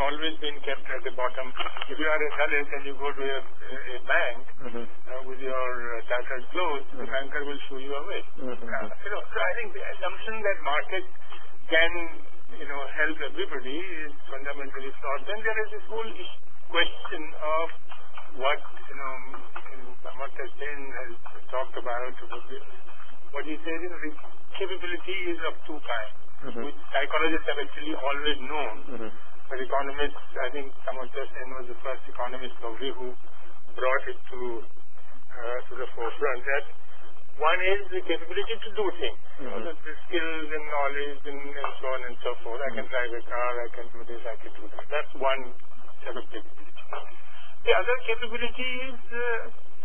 always been kept at the bottom. If you are a Dalit and you go to a bank with your tattered clothes, the banker will shoo you away. So I think the assumption that market can, help everybody is fundamentally flawed. Then there is this whole question of what, Samad Hussain has talked about. What he says, the capability is of two kinds, which psychologists have actually always known. But economists, I think Samad Hussain was the first economist probably who brought it to the forefront. That one is the capability to do things, the skills and knowledge and so on and so forth. I can drive a car, I can do this, I can do that. That's one set of capability. The other capability is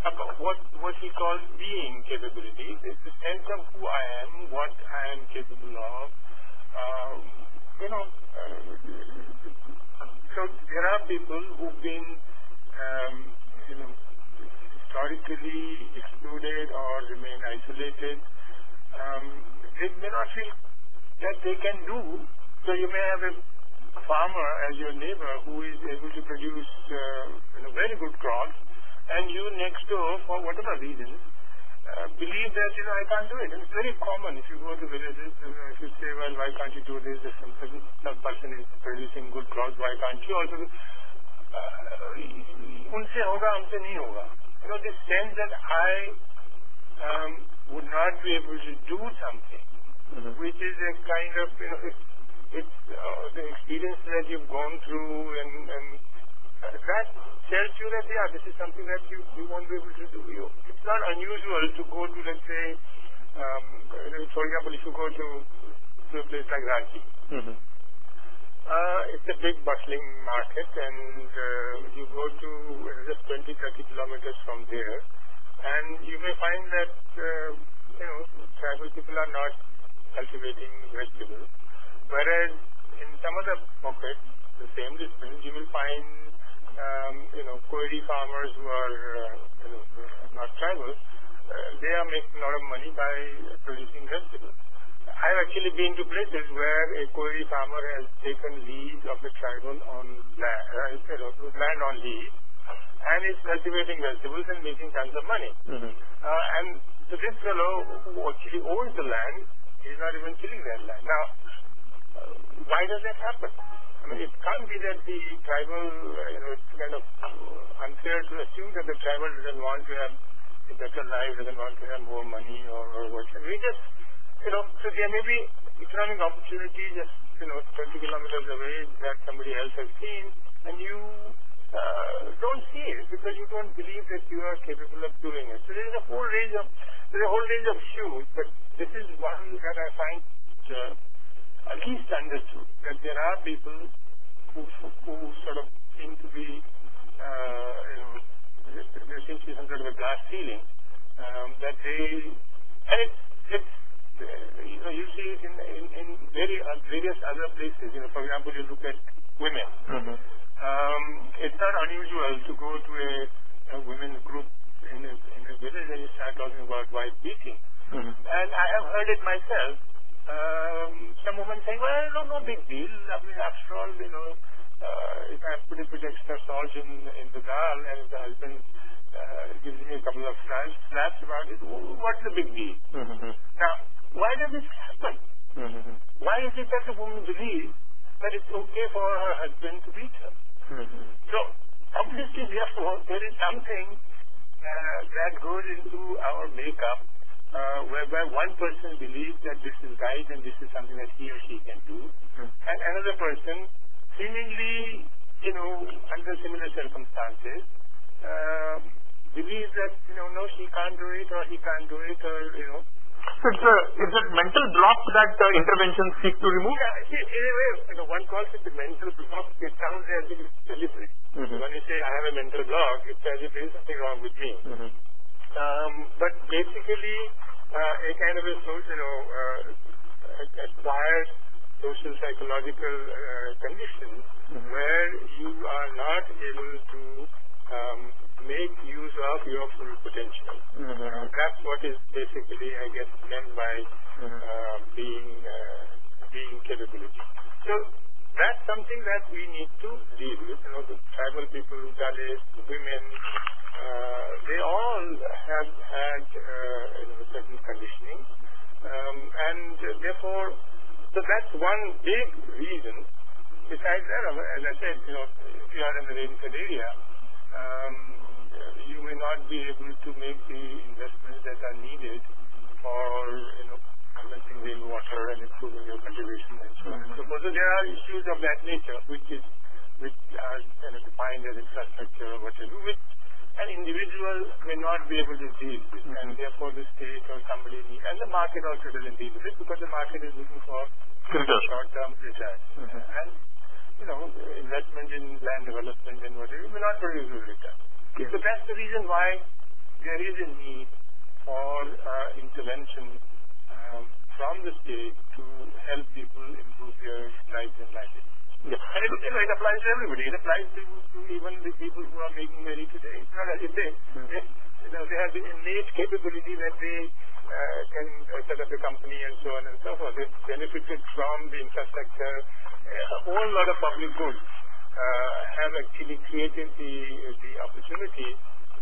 about what he calls being capability. It's the sense of who I am, what I am capable of. So there are people who've been, historically excluded or remain isolated. They may not feel that they can do. So you may have a farmer as your neighbor who is able to produce very good crops, and you next door, for whatever reason, believe that I can't do it. It's very common if you go to villages. If you say, well, why can't you do this? Some person is producing good crops. Why can't you also? उनसे होगा, हमसे नहीं होगा. This sense that I would not be able to do something, which is a kind of it's the experience that you've gone through, and that tells you that this is something that you won't be able to do. It's not unusual to go to, let's say, for example, if you go to a place like Ranchi. It's a big bustling market, and you go to just 20-30 kilometers from there, and you may find that tribal people are not cultivating vegetables, whereas in some other pockets, the same distance, you will find Koiri farmers who are not tribal. They are making a lot of money by producing vegetables. I've actually been to places where a Koiri farmer has taken lease of a tribal on land on lease, and is cultivating vegetables and making tons of money. And so this fellow who actually owns the land is not even tilling that land. Now, why does that happen? I mean, it can't be that the tribal, it's kind of unfair to assume that the tribal doesn't want to have a better life, doesn't want to have more money or what. We just, so there may be economic opportunity just, 20 kilometers away that somebody else has seen, and you don't see it because you don't believe that you are capable of doing it. So there's a whole range of issues, but this is one that I find at least understood, that there are people who sort of seem to be, there seems to be some sort of a glass ceiling, that they, and it's you see it in various other places. For example, you look at women. It's not unusual to go to a women's group in a village and you start talking about wife beating. And I have heard it myself. Some women saying, well, no big deal. I mean, after all, if I put a bit extra salt in the dal and if the husband gives me a couple of slaps about it, what's the big deal? Now, why does this happen? Why is it that the woman believes that it's okay for her husband to beat her? So, obviously, therefore, there is something that goes into our makeup whereby one person believes that this is right and this is something that he or she can do, and another person, seemingly, under similar circumstances, believes that, no, she can't do it or he can't do it, or, So it's a mental block that interventions seek to remove? Yeah, in a way, one calls it the mental block. It sounds as if it's deliberate. When you say, I have a mental block, it's as if there is something wrong with me. But basically, a kind of a social, acquired social psychological condition where you are not able to make use of your full potential. That's what is basically, I guess, meant by being capability. So that's something that we need to deal with. The tribal people, Dalits, women, they all have had certain conditioning, and therefore, so that's one big reason. Besides that, as I said, if you are in the rain-fed area, you may not be able to make the investments that are needed for commencing rainwater and improving your cultivation and so on and so forth. So there are issues of that nature which are defined as infrastructure or whatever, which an individual may not be able to deal with, and therefore the state or somebody needs, and the market also doesn't deal with it because the market is looking for short-term returns. And investment in land development and whatever may not produce those returns. So that's the reason why there is a need for intervention from the state to help people improve their lives and livelihoods. And it applies to everybody. It applies to even the people who are making money today. It's not as if they have the innate capability that they can set up a company and so on and so forth. They've benefited from the infrastructure. A whole lot of public goods have actually created the opportunity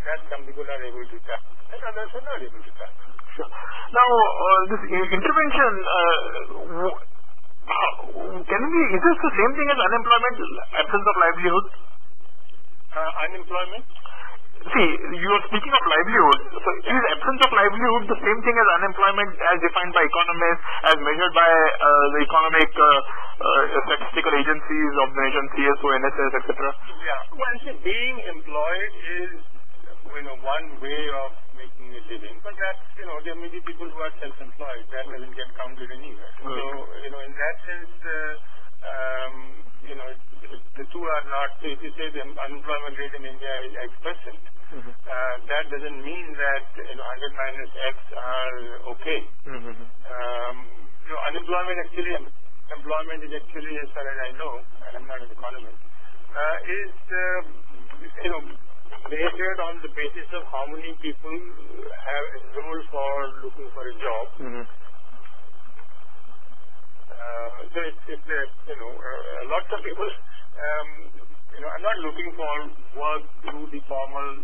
that some people are able to tap, and others are not able to tap. Sure. Now, this intervention, is this the same thing as unemployment, absence of livelihood? Unemployment? See, you are speaking of livelihood. So is absence of livelihood the same thing as unemployment as defined by economists, as measured by the economic statistical agencies of the nation, CSO, NSS, etc.? Yeah. Well, see, being employed is one way of making a living, but that's, there may be people who are self-employed. That doesn't get counted anywhere. So, in that sense, the two are not, if you say the unemployment rate in India is X%, that doesn't mean that 100 minus X are okay. Employment is actually, as far as I know, and I'm not an economist, is measured on the basis of how many people have enrolled for looking for a job. So it's lots of people are not looking for work through the formal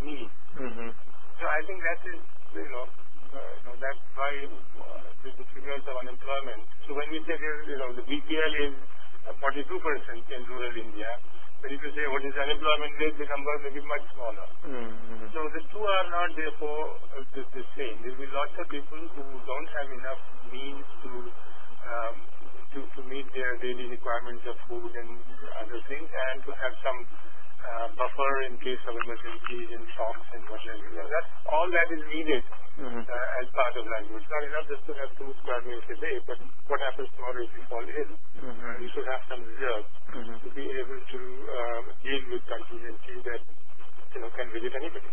means. So I think that is that's why the figures of unemployment. So when we say the BPL is 42% in rural India, but if you say what is unemployment rate, the number may be much smaller. So the two are not therefore the same. There will be lots of people who don't have enough means to meet their daily requirements of food and other things, and to have some buffer in case of emergencies and shocks and whatever. That's all that is needed as part of livelihood. It's not enough just to have 2 square meals a day, but what happens tomorrow if you fall ill? You should have some reserve to be able to deal with contingencies that can visit anybody.